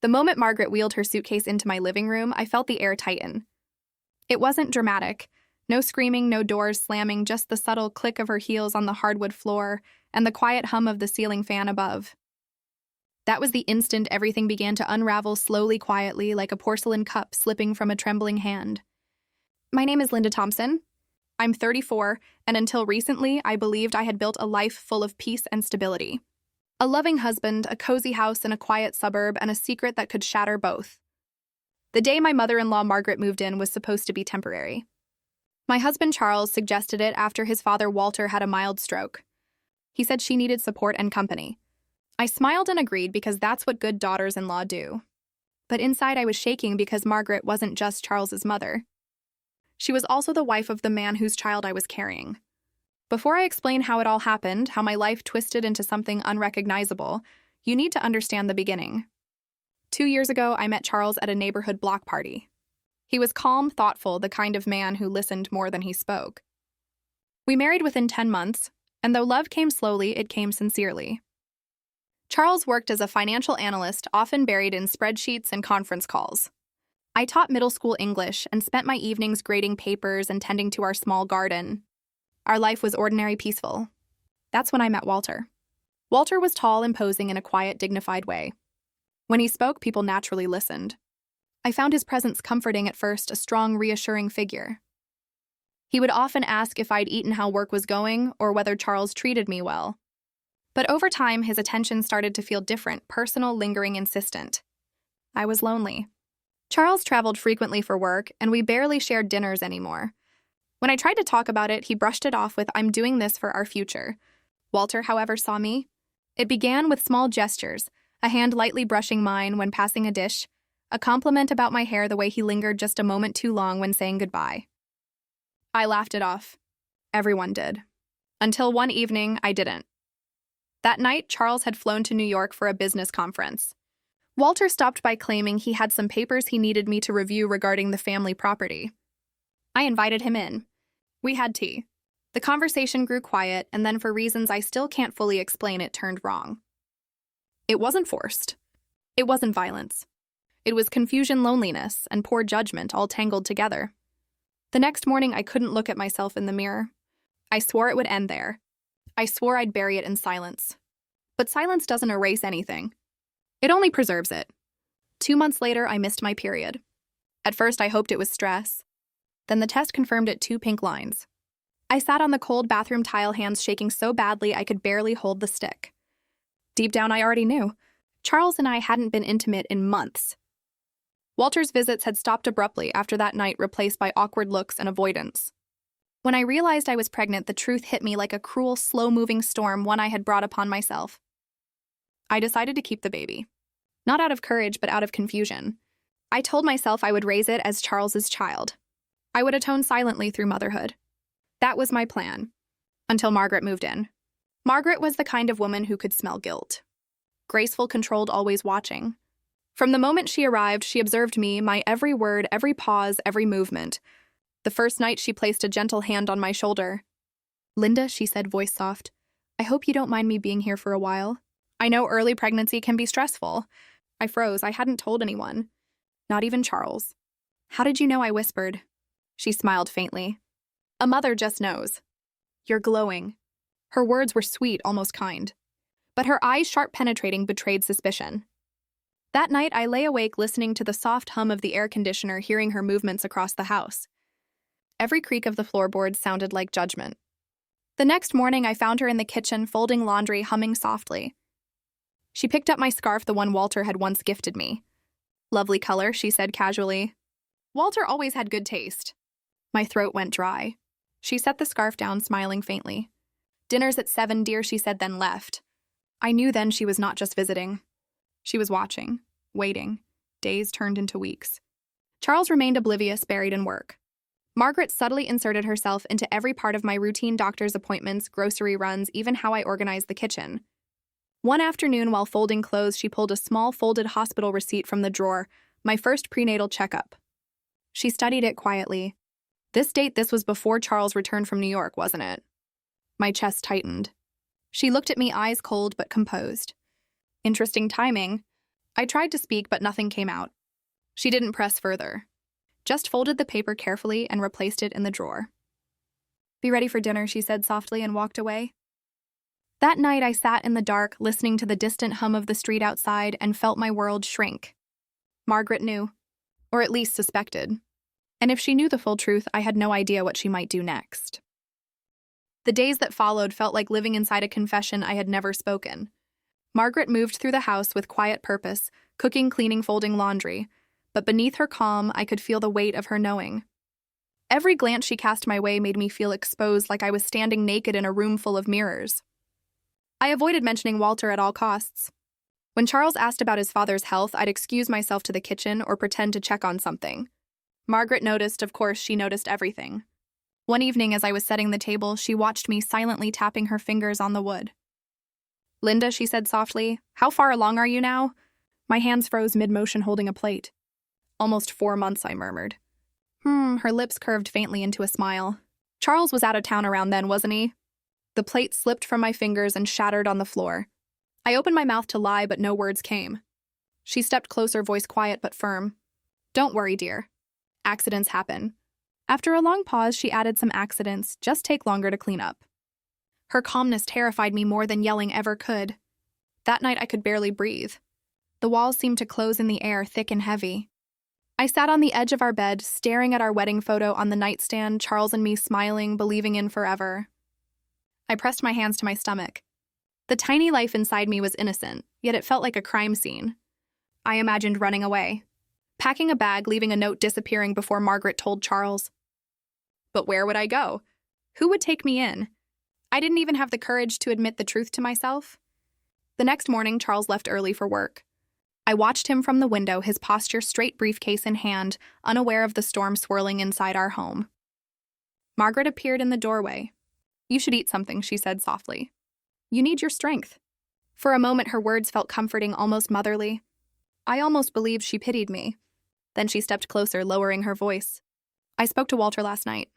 The moment Margaret wheeled her suitcase into my living room, I felt the air tighten. It wasn't dramatic. No screaming, no doors slamming, just the subtle click of her heels on the hardwood floor and the quiet hum of the ceiling fan above. That was the instant everything began to unravel slowly, quietly, like a porcelain cup slipping from a trembling hand. My name is Linda Thompson. I'm 34, and until recently, I believed I had built a life full of peace and stability. A loving husband, a cozy house in a quiet suburb, and a secret that could shatter both. The day my mother-in-law Margaret moved in was supposed to be temporary. My husband Charles suggested it after his father Walter had a mild stroke. He said she needed support and company. I smiled and agreed because that's what good daughters-in-law do. But inside I was shaking because Margaret wasn't just Charles's mother. She was also the wife of the man whose child I was carrying. Before I explain how it all happened, how my life twisted into something unrecognizable, you need to understand the beginning. 2 years ago, I met Charles at a neighborhood block party. He was calm, thoughtful, the kind of man who listened more than he spoke. We married within 10 months, and though love came slowly, it came sincerely. Charles worked as a financial analyst, often buried in spreadsheets and conference calls. I taught middle school English and spent my evenings grading papers and tending to our small garden. Our life was ordinary, peaceful. That's when I met Walter. Walter was tall, imposing in a quiet, dignified way. When he spoke, people naturally listened. I found his presence comforting at first, a strong, reassuring figure. He would often ask if I'd eaten, how work was going, or whether Charles treated me well. But over time, his attention started to feel different, personal, lingering, insistent. I was lonely. Charles traveled frequently for work, and we barely shared dinners anymore. When I tried to talk about it, he brushed it off with, "I'm doing this for our future." Walter, however, saw me. It began with small gestures, a hand lightly brushing mine when passing a dish, a compliment about my hair, the way he lingered just a moment too long when saying goodbye. I laughed it off. Everyone did. Until one evening, I didn't. That night, Charles had flown to New York for a business conference. Walter stopped by claiming he had some papers he needed me to review regarding the family property. I invited him in. We had tea. The conversation grew quiet, and then for reasons I still can't fully explain, it turned wrong. It wasn't forced. It wasn't violence. It was confusion, loneliness, and poor judgment all tangled together. The next morning, I couldn't look at myself in the mirror. I swore it would end there. I swore I'd bury it in silence. But silence doesn't erase anything. It only preserves it. 2 months later, I missed my period. At first, I hoped it was stress. Then the test confirmed it, 2 pink lines. I sat on the cold bathroom tile, hands shaking so badly I could barely hold the stick. Deep down, I already knew. Charles and I hadn't been intimate in months. Walter's visits had stopped abruptly after that night, replaced by awkward looks and avoidance. When I realized I was pregnant, the truth hit me like a cruel, slow-moving storm, one I had brought upon myself. I decided to keep the baby. Not out of courage, but out of confusion. I told myself I would raise it as Charles's child. I would atone silently through motherhood. That was my plan. Until Margaret moved in. Margaret was the kind of woman who could smell guilt. Graceful, controlled, always watching. From the moment she arrived, she observed me, my every word, every pause, every movement. The first night, she placed a gentle hand on my shoulder. "Linda," she said, voice soft, "I hope you don't mind me being here for a while. I know early pregnancy can be stressful." I froze. I hadn't told anyone. Not even Charles. "How did you know?" I whispered. She smiled faintly. "A mother just knows. You're glowing." Her words were sweet, almost kind. But her eyes, sharp, penetrating, betrayed suspicion. That night, I lay awake listening to the soft hum of the air conditioner, hearing her movements across the house. Every creak of the floorboards sounded like judgment. The next morning, I found her in the kitchen, folding laundry, humming softly. She picked up my scarf, the one Walter had once gifted me. "Lovely color," she said casually. Walter always had good taste. My throat went dry. She set the scarf down, smiling faintly. "Dinner's at 7, dear," she said, then left. I knew then she was not just visiting. She was watching, waiting. Days turned into weeks. Charles remained oblivious, buried in work. Margaret subtly inserted herself into every part of my routine: doctor's appointments, grocery runs, even how I organized the kitchen. One afternoon, while folding clothes, she pulled a small folded hospital receipt from the drawer, my first prenatal checkup. She studied it quietly. This was before Charles returned from New York, wasn't it? My chest tightened. She looked at me, eyes cold but composed. Interesting timing. I tried to speak, but nothing came out. She didn't press further, just folded the paper carefully and replaced it in the drawer. "Be ready for dinner," she said softly and walked away. That night, I sat in the dark, listening to the distant hum of the street outside, and felt my world shrink. Margaret knew, or at least suspected. And if she knew the full truth, I had no idea what she might do next. The days that followed felt like living inside a confession I had never spoken. Margaret moved through the house with quiet purpose, cooking, cleaning, folding laundry, but beneath her calm, I could feel the weight of her knowing. Every glance she cast my way made me feel exposed, like I was standing naked in a room full of mirrors. I avoided mentioning Walter at all costs. When Charles asked about his father's health, I'd excuse myself to the kitchen or pretend to check on something. Margaret noticed, of course, she noticed everything. One evening, as I was setting the table, she watched me silently tapping her fingers on the wood. "Linda," she said softly, "how far along are you now?" My hands froze mid-motion holding a plate. "Almost 4 months," I murmured. Her lips curved faintly into a smile. "Charles was out of town around then, wasn't he?" The plate slipped from my fingers and shattered on the floor. I opened my mouth to lie, but no words came. She stepped closer, voice quiet but firm. "Don't worry, dear. Accidents happen." After a long pause, she added, "Some accidents just take longer to clean up." Her calmness terrified me more than yelling ever could. That night I could barely breathe. The walls seemed to close in the air, thick and heavy. I sat on the edge of our bed, staring at our wedding photo on the nightstand, Charles and me smiling, believing in forever. I pressed my hands to my stomach. The tiny life inside me was innocent, yet it felt like a crime scene. I imagined running away, packing a bag, leaving a note, disappearing before Margaret told Charles. But where would I go? Who would take me in? I didn't even have the courage to admit the truth to myself. The next morning, Charles left early for work. I watched him from the window, his posture straight, briefcase in hand, unaware of the storm swirling inside our home. Margaret appeared in the doorway. "You should eat something," she said softly. "You need your strength." For a moment, her words felt comforting, almost motherly. I almost believed she pitied me. Then she stepped closer, lowering her voice. "I spoke to Walter last night."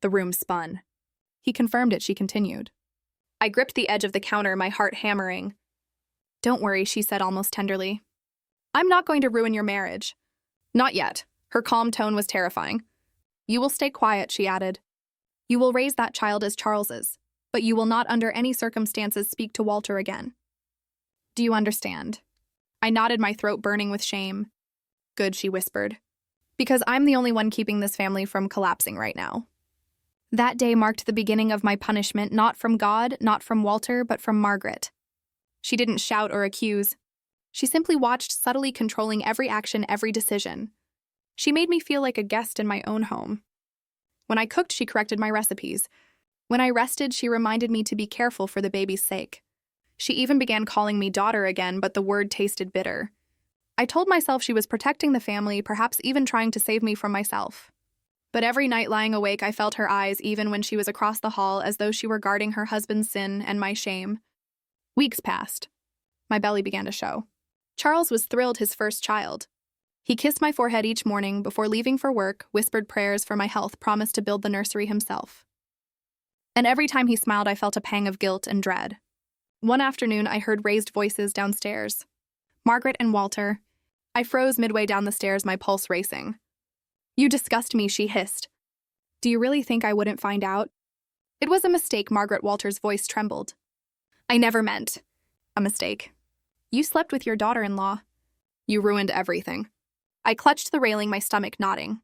The room spun. "He confirmed it," she continued. I gripped the edge of the counter, my heart hammering. "Don't worry," she said almost tenderly. "I'm not going to ruin your marriage." "Not yet." Her calm tone was terrifying. "You will stay quiet," she added. "You will raise that child as Charles's, but you will not under any circumstances speak to Walter again. Do you understand?" I nodded, my throat burning with shame. "Good," she whispered. "Because I'm the only one keeping this family from collapsing right now." That day marked the beginning of my punishment, not from God, not from Walter, but from Margaret. She didn't shout or accuse. She simply watched, subtly controlling every action, every decision. She made me feel like a guest in my own home. When I cooked, she corrected my recipes. When I rested, she reminded me to be careful for the baby's sake. She even began calling me daughter again, but the word tasted bitter. I told myself she was protecting the family, perhaps even trying to save me from myself. But every night lying awake, I felt her eyes, even when she was across the hall, as though she were guarding her husband's sin and my shame. Weeks passed. My belly began to show. Charles was thrilled, his first child. He kissed my forehead each morning before leaving for work, whispered prayers for my health, promised to build the nursery himself. And every time he smiled, I felt a pang of guilt and dread. One afternoon, I heard raised voices downstairs. Margaret and Walter. I froze midway down the stairs, my pulse racing. "You disgust me," she hissed. "Do you really think I wouldn't find out?" "It was a mistake," Margaret Walter's voice trembled. "I never meant a mistake. You slept with your daughter-in-law. You ruined everything." I clutched the railing, my stomach knotting.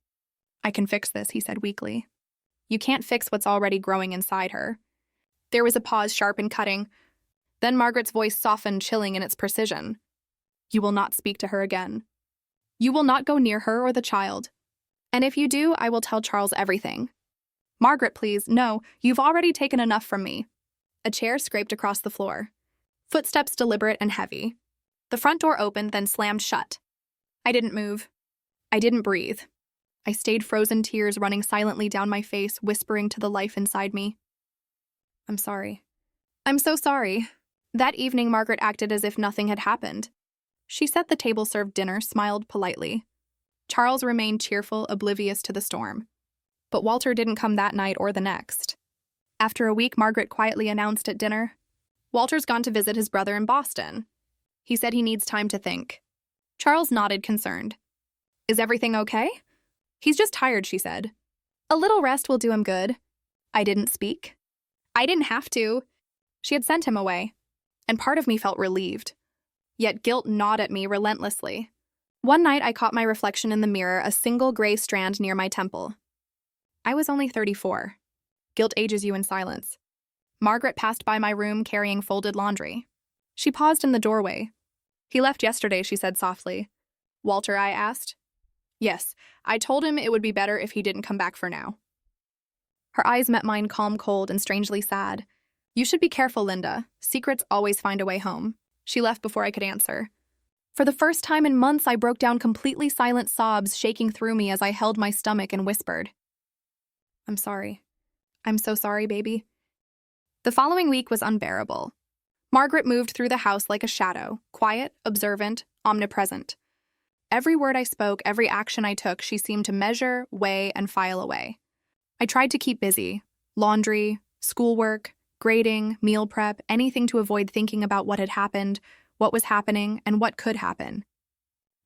"I can fix this," he said weakly. "You can't fix what's already growing inside her." There was a pause, sharp and cutting. Then Margaret's voice softened, chilling in its precision. "You will not speak to her again. You will not go near her or the child. And if you do, I will tell Charles everything." "Margaret, please, no, you've already taken enough from me." A chair scraped across the floor. Footsteps deliberate and heavy. The front door opened, then slammed shut. I didn't move. I didn't breathe. I stayed frozen, tears running silently down my face, whispering to the life inside me. "I'm sorry. I'm so sorry." That evening, Margaret acted as if nothing had happened. She set the table, served dinner, smiled politely. Charles remained cheerful, oblivious to the storm. But Walter didn't come that night or the next. After a week, Margaret quietly announced at dinner, "Walter's gone to visit his brother in Boston. He said he needs time to think." Charles nodded, concerned. Is everything okay? He's just tired, she said. A little rest will do him good. I didn't speak. I didn't have to. She had sent him away, and part of me felt relieved. Yet guilt gnawed at me relentlessly. One night I caught my reflection in the mirror, a single gray strand near my temple. I was only 34. Guilt ages you in silence. Margaret passed by my room carrying folded laundry. She paused in the doorway. He left yesterday, she said softly. Walter, I asked. Yes, I told him it would be better if he didn't come back for now. Her eyes met mine, calm, cold, and strangely sad. You should be careful, Linda. Secrets always find a way home. She left before I could answer. For the first time in months, I broke down, completely silent sobs shaking through me as I held my stomach and whispered. I'm sorry. I'm so sorry, baby. The following week was unbearable. Margaret moved through the house like a shadow, quiet, observant, omnipresent. Every word I spoke, every action I took, she seemed to measure, weigh, and file away. I tried to keep busy. Laundry, schoolwork, grading, meal prep, anything to avoid thinking about what had happened, what was happening, and what could happen.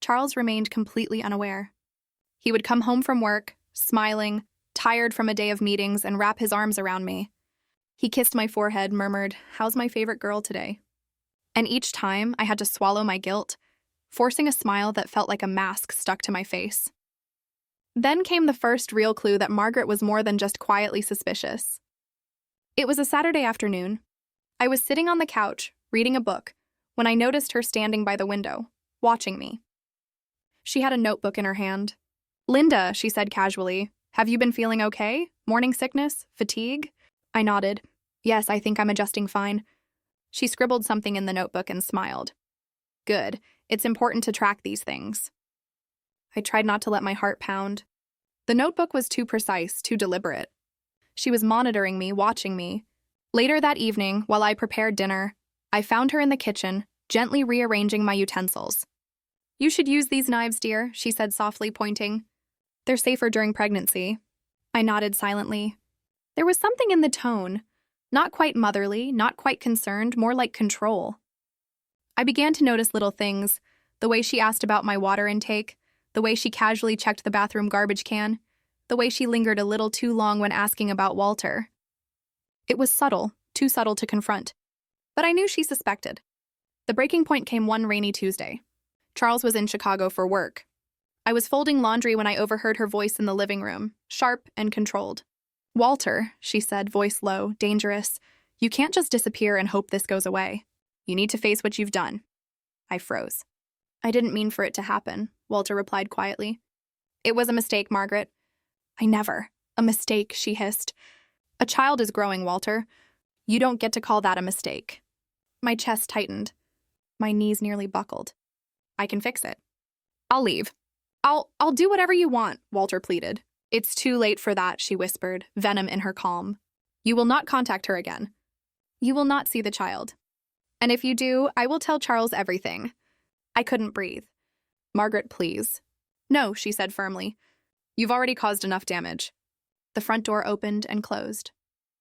Charles remained completely unaware. He would come home from work, smiling, tired from a day of meetings, and wrap his arms around me. He kissed my forehead, murmured, "How's my favorite girl today?" And each time I had to swallow my guilt, forcing a smile that felt like a mask stuck to my face. Then came the first real clue that Margaret was more than just quietly suspicious. It was a Saturday afternoon. I was sitting on the couch, reading a book, when I noticed her standing by the window, watching me. She had a notebook in her hand. Linda, she said casually, have you been feeling okay? Morning sickness? Fatigue? I nodded. Yes, I think I'm adjusting fine. She scribbled something in the notebook and smiled. Good. It's important to track these things. I tried not to let my heart pound. The notebook was too precise, too deliberate. She was monitoring me, watching me. Later that evening, while I prepared dinner, I found her in the kitchen, gently rearranging my utensils. You should use these knives, dear, she said softly, pointing. They're safer during pregnancy. I nodded silently. There was something in the tone. Not quite motherly, not quite concerned, more like control. I began to notice little things, the way she asked about my water intake, the way she casually checked the bathroom garbage can, the way she lingered a little too long when asking about Walter. It was subtle, too subtle to confront. But I knew she suspected. The breaking point came one rainy Tuesday. Charles was in Chicago for work. I was folding laundry when I overheard her voice in the living room, sharp and controlled. Walter, she said, voice low, dangerous. You can't just disappear and hope this goes away. You need to face what you've done. I froze. I didn't mean for it to happen, Walter replied quietly. It was a mistake, Margaret. I never. A mistake, she hissed. A child is growing, Walter. You don't get to call that a mistake. My chest tightened. My knees nearly buckled. I can fix it. I'll leave. I'll do whatever you want, Walter pleaded. It's too late for that, she whispered, venom in her calm. You will not contact her again. You will not see the child. And if you do, I will tell Charles everything. I couldn't breathe. Margaret, please. No, she said firmly. You've already caused enough damage. The front door opened and closed.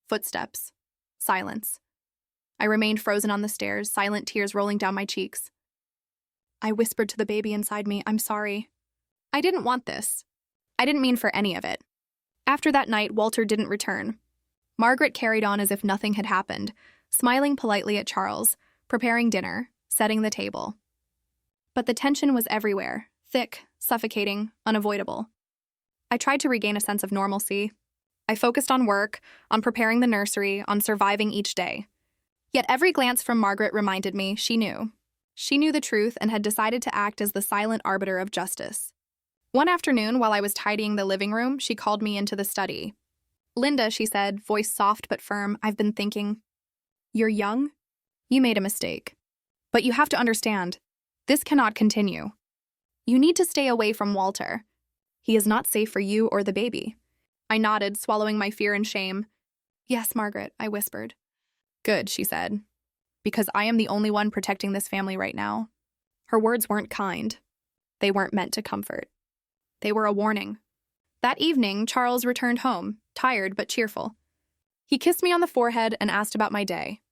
Footsteps. Silence. I remained frozen on the stairs, silent tears rolling down my cheeks. I whispered to the baby inside me, I'm sorry. I didn't want this. I didn't mean for any of it. After that night, Walter didn't return. Margaret carried on as if nothing had happened, smiling politely at Charles, preparing dinner, setting the table. But the tension was everywhere, thick, suffocating, unavoidable. I tried to regain a sense of normalcy. I focused on work, on preparing the nursery, on surviving each day. Yet every glance from Margaret reminded me she knew. She knew the truth and had decided to act as the silent arbiter of justice. One afternoon, while I was tidying the living room, she called me into the study. Linda, she said, voice soft but firm, I've been thinking. You're young? You made a mistake. But you have to understand, this cannot continue. You need to stay away from Walter. He is not safe for you or the baby. I nodded, swallowing my fear and shame. Yes, Margaret, I whispered. Good, she said. Because I am the only one protecting this family right now. Her words weren't kind. They weren't meant to comfort. They were a warning. That evening, Charles returned home, tired but cheerful. He kissed me on the forehead and asked about my day.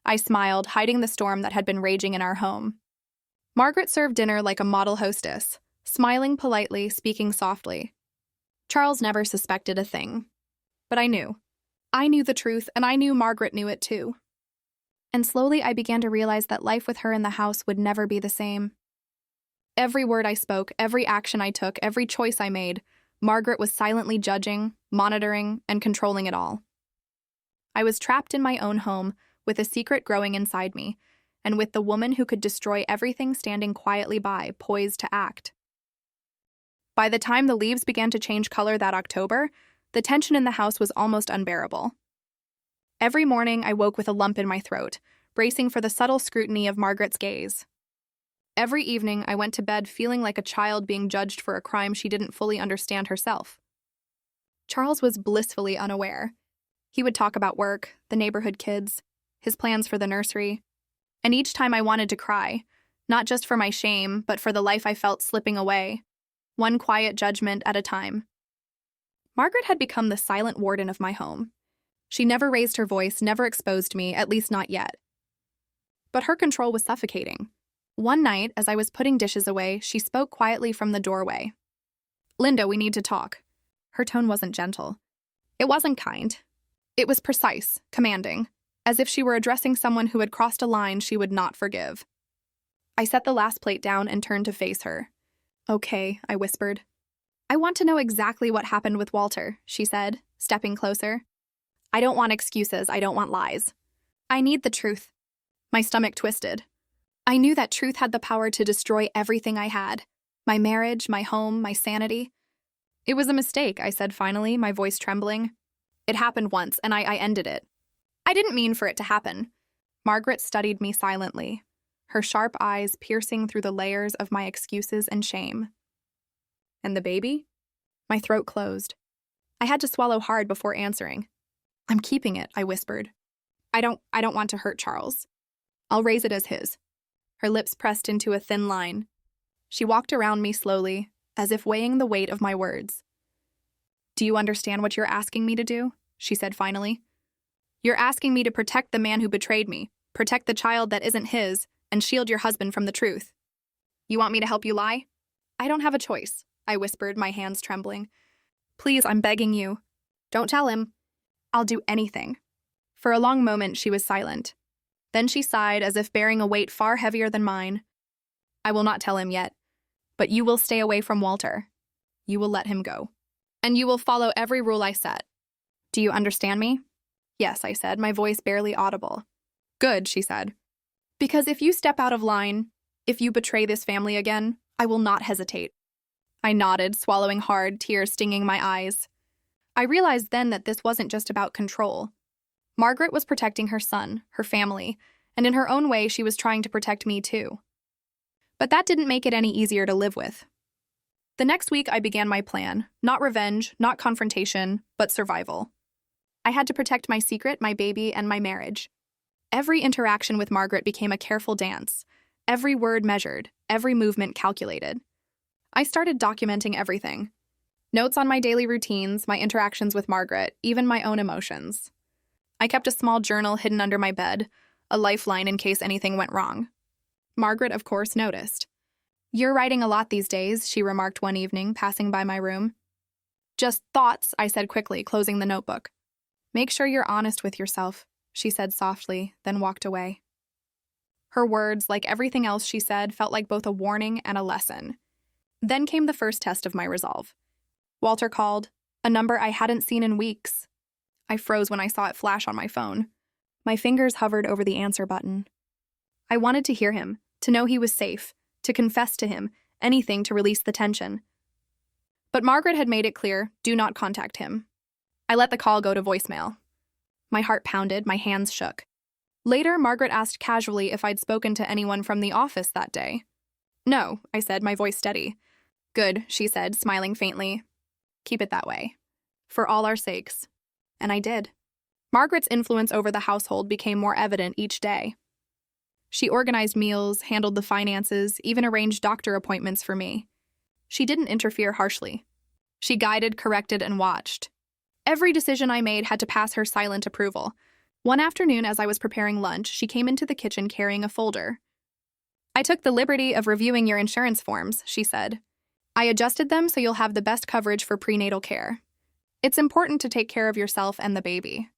I smiled, hiding the storm that had been raging in our home. Margaret served dinner like a model hostess, smiling politely, speaking softly. Charles never suspected a thing. But I knew. I knew the truth, and I knew Margaret knew it too. And slowly I began to realize that life with her in the house would never be the same. Every word I spoke, every action I took, every choice I made, Margaret was silently judging, monitoring, and controlling it all. I was trapped in my own home, with a secret growing inside me, and with the woman who could destroy everything standing quietly by, poised to act. By the time the leaves began to change color that October, the tension in the house was almost unbearable. Every morning I woke with a lump in my throat, bracing for the subtle scrutiny of Margaret's gaze. Every evening I went to bed feeling like a child being judged for a crime she didn't fully understand herself. Charles was blissfully unaware. He would talk about work, the neighborhood kids, his plans for the nursery, and each time I wanted to cry, not just for my shame, but for the life I felt slipping away, one quiet judgment at a time. Margaret had become the silent warden of my home. She never raised her voice, never exposed me, at least not yet. But her control was suffocating. One night, as I was putting dishes away, she spoke quietly from the doorway. "Linda, we need to talk." Her tone wasn't gentle. It wasn't kind. It was precise, commanding, as if she were addressing someone who had crossed a line she would not forgive. I set the last plate down and turned to face her. "Okay," I whispered. "I want to know exactly what happened with Walter," she said, stepping closer. "I don't want excuses, I don't want lies. I need the truth." My stomach twisted. I knew that truth had the power to destroy everything I had. My marriage, my home, my sanity. "It was a mistake," I said finally, my voice trembling. "It happened once, and I ended it. I didn't mean for it to happen." Margaret studied me silently, her sharp eyes piercing through the layers of my excuses and shame. "And the baby?" My throat closed. I had to swallow hard before answering. "I'm keeping it," I whispered. I don't want to hurt Charles. I'll raise it as his." Her lips pressed into a thin line. She walked around me slowly, as if weighing the weight of my words. "Do you understand what you're asking me to do?" she said finally. "You're asking me to protect the man who betrayed me, protect the child that isn't his, and shield your husband from the truth. You want me to help you lie?" "I don't have a choice," I whispered, my hands trembling. "Please, I'm begging you. Don't tell him. I'll do anything." For a long moment, she was silent. Then she sighed as if bearing a weight far heavier than mine. "I will not tell him yet, but you will stay away from Walter. You will let him go. And you will follow every rule I set. Do you understand me?" "Yes," I said, my voice barely audible. "Good," she said. "Because if you step out of line, if you betray this family again, I will not hesitate." I nodded, swallowing hard, tears stinging my eyes. I realized then that this wasn't just about control. Margaret was protecting her son, her family, and in her own way she was trying to protect me too. But that didn't make it any easier to live with. The next week I began my plan, not revenge, not confrontation, but survival. I had to protect my secret, my baby, and my marriage. Every interaction with Margaret became a careful dance, every word measured, every movement calculated. I started documenting everything. Notes on my daily routines, my interactions with Margaret, even my own emotions. I kept a small journal hidden under my bed, a lifeline in case anything went wrong. Margaret, of course, noticed. "You're writing a lot these days," she remarked one evening, passing by my room. "Just thoughts," I said quickly, closing the notebook. "Make sure you're honest with yourself," she said softly, then walked away. Her words, like everything else she said, felt like both a warning and a lesson. Then came the first test of my resolve. Walter called, a number I hadn't seen in weeks. I froze when I saw it flash on my phone. My fingers hovered over the answer button. I wanted to hear him, to know he was safe, to confess to him, anything to release the tension. But Margaret had made it clear, do not contact him. I let the call go to voicemail. My heart pounded, my hands shook. Later, Margaret asked casually if I'd spoken to anyone from the office that day. "No," I said, my voice steady. "Good," she said, smiling faintly. "Keep it that way. For all our sakes." And I did. Margaret's influence over the household became more evident each day. She organized meals, handled the finances, even arranged doctor appointments for me. She didn't interfere harshly. She guided, corrected, and watched. Every decision I made had to pass her silent approval. One afternoon, as I was preparing lunch, she came into the kitchen carrying a folder. I took the liberty of reviewing your insurance forms, she said. I adjusted them so you'll have the best coverage for prenatal care. It's important to take care of yourself and the baby.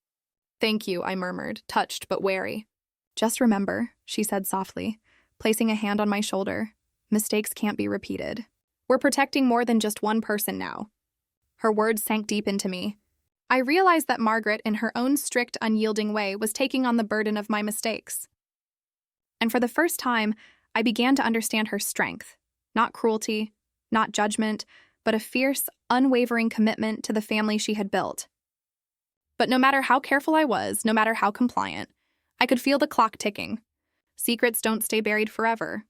Thank you, I murmured, touched but wary. Just remember, she said softly, placing a hand on my shoulder, mistakes can't be repeated. We're protecting more than just one person now. Her words sank deep into me. I realized that Margaret, in her own strict, unyielding way, was taking on the burden of my mistakes. And for the first time, I began to understand her strength. Not cruelty, not judgment, but a fierce, unwavering commitment to the family she had built. But no matter how careful I was, no matter how compliant, I could feel the clock ticking. Secrets don't stay buried forever.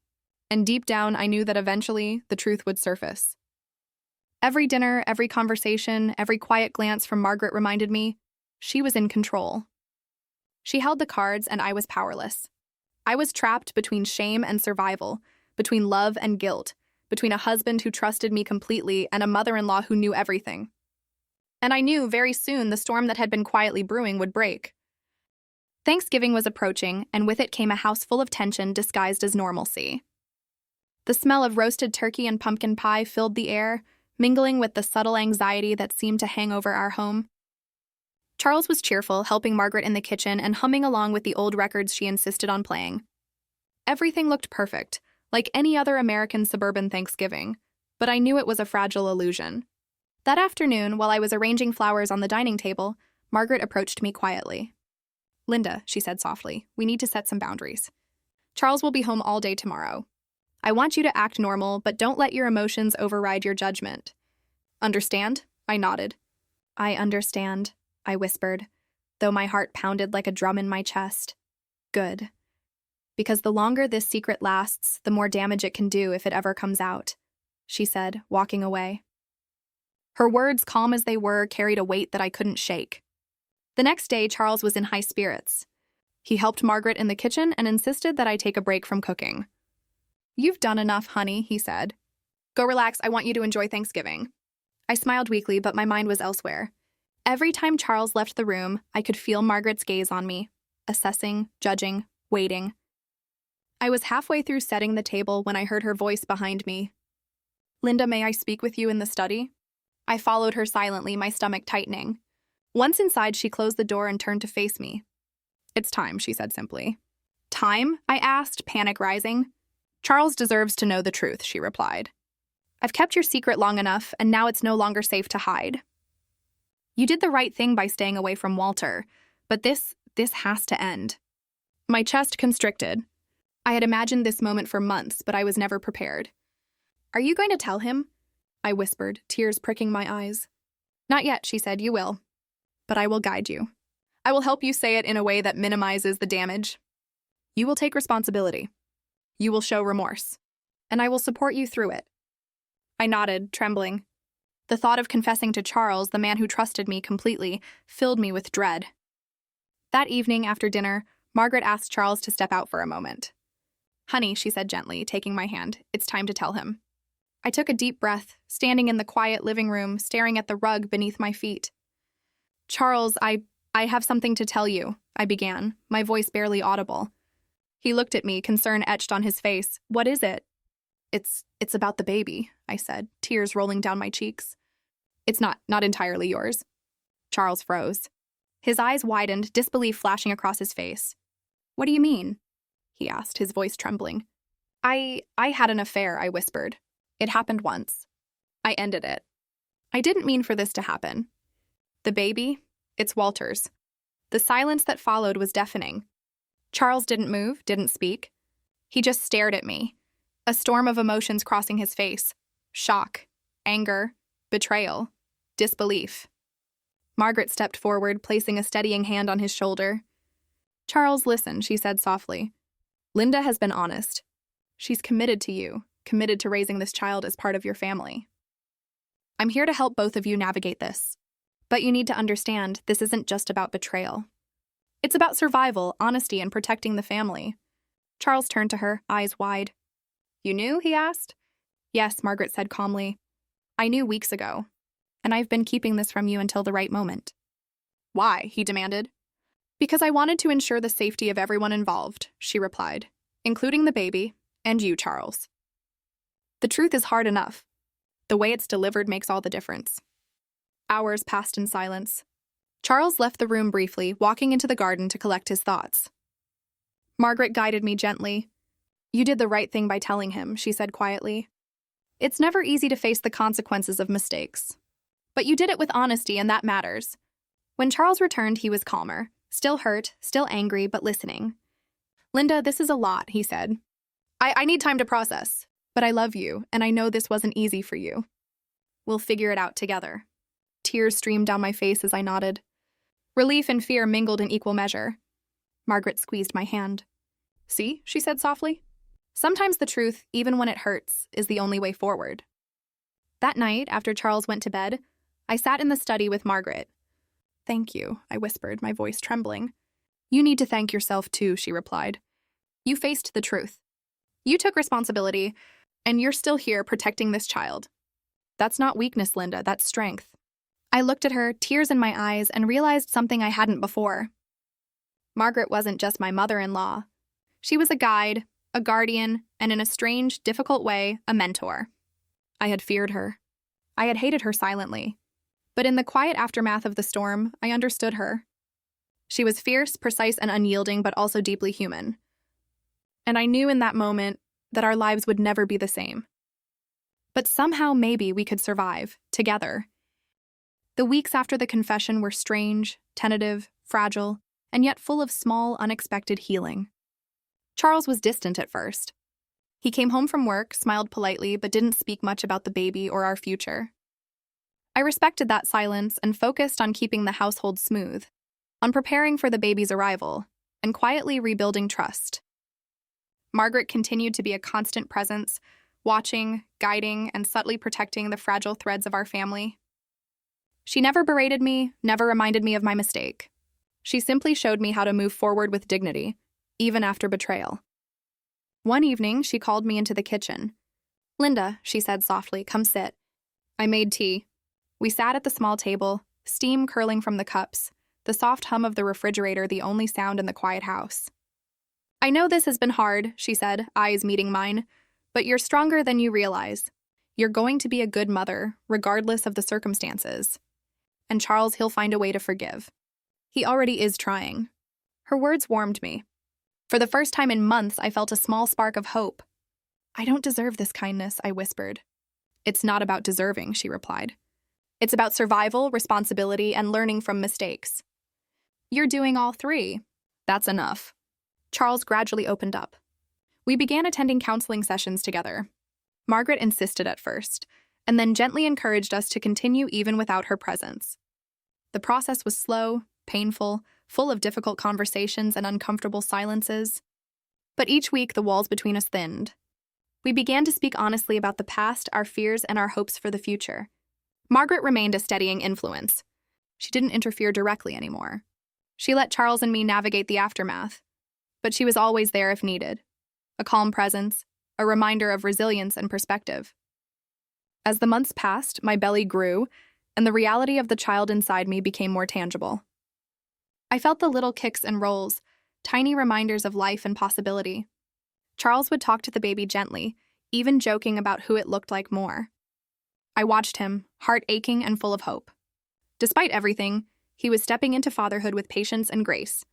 And deep down, I knew that eventually the truth would surface. Every dinner, every conversation, every quiet glance from Margaret reminded me she was in control. She held the cards and I was powerless. I was trapped between shame and survival, between love and guilt, between a husband who trusted me completely and a mother-in-law who knew everything. And I knew very soon the storm that had been quietly brewing would break. Thanksgiving was approaching, and with it came a house full of tension disguised as normalcy. The smell of roasted turkey and pumpkin pie filled the air, mingling with the subtle anxiety that seemed to hang over our home. Charles was cheerful, helping Margaret in the kitchen and humming along with the old records she insisted on playing. Everything looked perfect, like any other American suburban Thanksgiving, but I knew it was a fragile illusion. That afternoon, while I was arranging flowers on the dining table, Margaret approached me quietly. "Linda," she said softly, "we need to set some boundaries. Charles will be home all day tomorrow. I want you to act normal, but don't let your emotions override your judgment. Understand?" I nodded. "I understand," I whispered, though my heart pounded like a drum in my chest. Good. Because the longer this secret lasts, the more damage it can do if it ever comes out, she said, walking away. Her words, calm as they were, carried a weight that I couldn't shake. The next day, Charles was in high spirits. He helped Margaret in the kitchen and insisted that I take a break from cooking. "You've done enough, honey," he said. "Go relax, I want you to enjoy Thanksgiving." I smiled weakly, but my mind was elsewhere. Every time Charles left the room, I could feel Margaret's gaze on me, assessing, judging, waiting. I was halfway through setting the table when I heard her voice behind me. "Linda, may I speak with you in the study?" I followed her silently, my stomach tightening. Once inside, she closed the door and turned to face me. "It's time," she said simply. "Time?" I asked, panic rising. "Charles deserves to know the truth," she replied. "I've kept your secret long enough, and now it's no longer safe to hide. You did the right thing by staying away from Walter, but this has to end." My chest constricted. I had imagined this moment for months, but I was never prepared. "Are you going to tell him?" I whispered, tears pricking my eyes. "Not yet," she said. "You will. But I will guide you. I will help you say it in a way that minimizes the damage. You will take responsibility. You will show remorse. And I will support you through it." I nodded, trembling. The thought of confessing to Charles, the man who trusted me completely, filled me with dread. That evening, after dinner, Margaret asked Charles to step out for a moment. "Honey," she said gently, taking my hand, "it's time to tell him." I took a deep breath, standing in the quiet living room, staring at the rug beneath my feet. "Charles, I have something to tell you," I began, my voice barely audible. He looked at me, concern etched on his face. "What is it?" It's about the baby," I said, tears rolling down my cheeks. "It's not entirely yours." Charles froze. His eyes widened, disbelief flashing across his face. "What do you mean?" he asked, his voice trembling. I had an affair," I whispered. "It happened once. I ended it. I didn't mean for this to happen. The baby? It's Walter's." The silence that followed was deafening. Charles didn't move, didn't speak. He just stared at me, a storm of emotions crossing his face. Shock, anger, betrayal, disbelief. Margaret stepped forward, placing a steadying hand on his shoulder. "Charles, listen," she said softly. "Linda has been honest. She's committed to you, committed to raising this child as part of your family. I'm here to help both of you navigate this. But you need to understand, this isn't just about betrayal. It's about survival, honesty, and protecting the family." Charles turned to her, eyes wide. "You knew?" he asked. "Yes," Margaret said calmly. "I knew weeks ago, and I've been keeping this from you until the right moment." "Why?" he demanded. "Because I wanted to ensure the safety of everyone involved," she replied, "including the baby, And you, Charles. The truth is hard enough. The way it's delivered makes all the difference. Hours passed in silence. Charles left the room briefly, walking into the garden to collect his thoughts. Margaret guided me gently. You did the right thing by telling him, she said quietly. It's never easy to face the consequences of mistakes. But you did it with honesty, and that matters. When Charles returned, he was calmer, still hurt, still angry, but listening. Linda, this is a lot, he said. I need time to process, but I love you, and I know this wasn't easy for you. We'll figure it out together. Tears streamed down my face as I nodded. Relief and fear mingled in equal measure. Margaret squeezed my hand. See, she said softly. Sometimes the truth, even when it hurts, is the only way forward. That night, after Charles went to bed, I sat in the study with Margaret. Thank you, I whispered, my voice trembling. You need to thank yourself too, she replied. You faced the truth. You took responsibility, and you're still here protecting this child. That's not weakness, Linda, that's strength. I looked at her, tears in my eyes, and realized something I hadn't before. Margaret wasn't just my mother-in-law. She was a guide, a guardian, and in a strange, difficult way, a mentor. I had feared her. I had hated her silently. But in the quiet aftermath of the storm, I understood her. She was fierce, precise, and unyielding, but also deeply human. And I knew in that moment that our lives would never be the same. But somehow maybe we could survive, together. The weeks after the confession were strange, tentative, fragile, and yet full of small, unexpected healing. Charles was distant at first. He came home from work, smiled politely, but didn't speak much about the baby or our future. I respected that silence and focused on keeping the household smooth, on preparing for the baby's arrival, and quietly rebuilding trust. Margaret continued to be a constant presence, watching, guiding, and subtly protecting the fragile threads of our family. She never berated me, never reminded me of my mistake. She simply showed me how to move forward with dignity, even after betrayal. One evening, she called me into the kitchen. Linda, she said softly, come sit. I made tea. We sat at the small table, steam curling from the cups, the soft hum of the refrigerator the only sound in the quiet house. I know this has been hard, she said, eyes meeting mine, but you're stronger than you realize. You're going to be a good mother, regardless of the circumstances. And Charles, he'll find a way to forgive. He already is trying. Her words warmed me. For the first time in months, I felt a small spark of hope. I don't deserve this kindness, I whispered. It's not about deserving, she replied. It's about survival, responsibility, and learning from mistakes. You're doing all three. That's enough. Charles gradually opened up. We began attending counseling sessions together. Margaret insisted at first, and then gently encouraged us to continue even without her presence. The process was slow, painful, full of difficult conversations and uncomfortable silences. But each week, the walls between us thinned. We began to speak honestly about the past, our fears, and our hopes for the future. Margaret remained a steadying influence. She didn't interfere directly anymore. She let Charles and me navigate the aftermath. But she was always there if needed. A calm presence, a reminder of resilience and perspective. As the months passed, my belly grew, and the reality of the child inside me became more tangible. I felt the little kicks and rolls, tiny reminders of life and possibility. Charles would talk to the baby gently, even joking about who it looked like more. I watched him, heart aching and full of hope. Despite everything, he was stepping into fatherhood with patience and grace.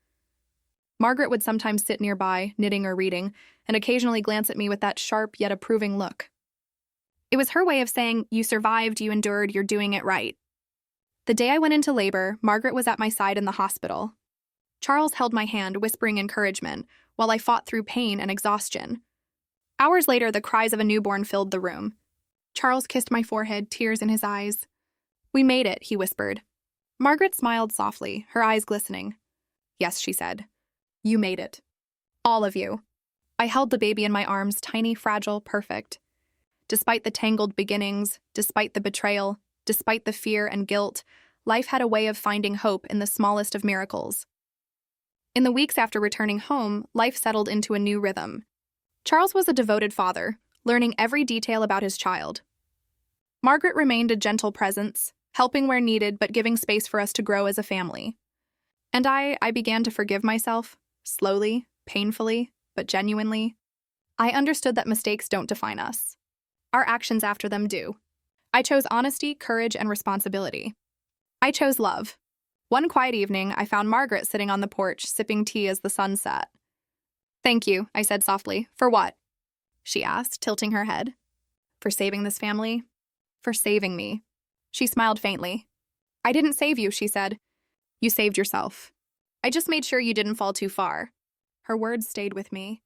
Margaret would sometimes sit nearby, knitting or reading, and occasionally glance at me with that sharp yet approving look. It was her way of saying, you survived, you endured, you're doing it right. The day I went into labor, Margaret was at my side in the hospital. Charles held my hand, whispering encouragement, while I fought through pain and exhaustion. Hours later, the cries of a newborn filled the room. Charles kissed my forehead, tears in his eyes. We made it, he whispered. Margaret smiled softly, her eyes glistening. Yes, she said. You made it. All of you. I held the baby in my arms, tiny, fragile, perfect. Despite the tangled beginnings, despite the betrayal, despite the fear and guilt, life had a way of finding hope in the smallest of miracles. In the weeks after returning home, life settled into a new rhythm. Charles was a devoted father, learning every detail about his child. Margaret remained a gentle presence, helping where needed but giving space for us to grow as a family. And I began to forgive myself, slowly, painfully, but genuinely. I understood that mistakes don't define us. Our actions after them do. I chose honesty, courage, and responsibility. I chose love. One quiet evening, I found Margaret sitting on the porch, sipping tea as the sun set. "Thank you," I said softly. "For what?" she asked, tilting her head. "For saving this family. For saving me." She smiled faintly. "I didn't save you," she said. "You saved yourself. I just made sure you didn't fall too far." Her words stayed with me.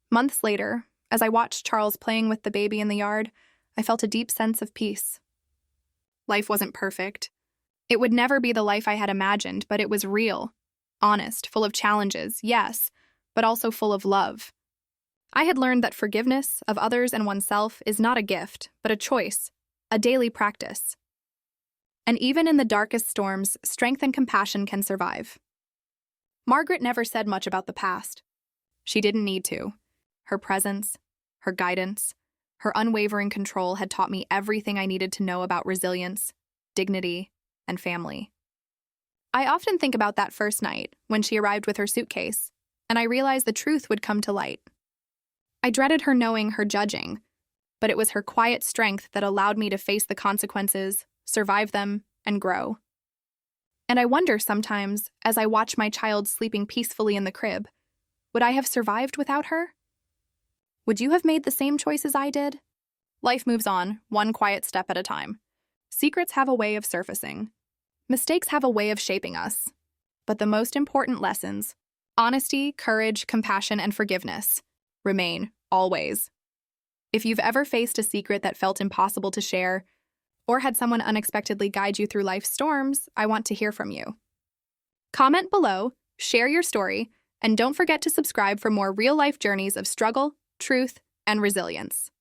Months later, as I watched Charles playing with the baby in the yard, I felt a deep sense of peace. Life wasn't perfect. It would never be the life I had imagined, but it was real, honest, full of challenges, yes, but also full of love. I had learned that forgiveness of others and oneself is not a gift, but a choice, a daily practice. And even in the darkest storms, strength and compassion can survive. Margaret never said much about the past. She didn't need to. Her presence, her guidance, her unwavering control had taught me everything I needed to know about resilience, dignity, and family. I often think about that first night, when she arrived with her suitcase, and I realized the truth would come to light. I dreaded her knowing, her judging, but it was her quiet strength that allowed me to face the consequences, survive them, and grow. And I wonder sometimes, as I watch my child sleeping peacefully in the crib, would I have survived without her? Would you have made the same choices I did? Life moves on, one quiet step at a time. Secrets have a way of surfacing. Mistakes have a way of shaping us. But the most important lessons, honesty, courage, compassion, and forgiveness, remain, always. If you've ever faced a secret that felt impossible to share, or had someone unexpectedly guide you through life's storms, I want to hear from you. Comment below, share your story, and don't forget to subscribe for more real-life journeys of struggle, truth, and resilience.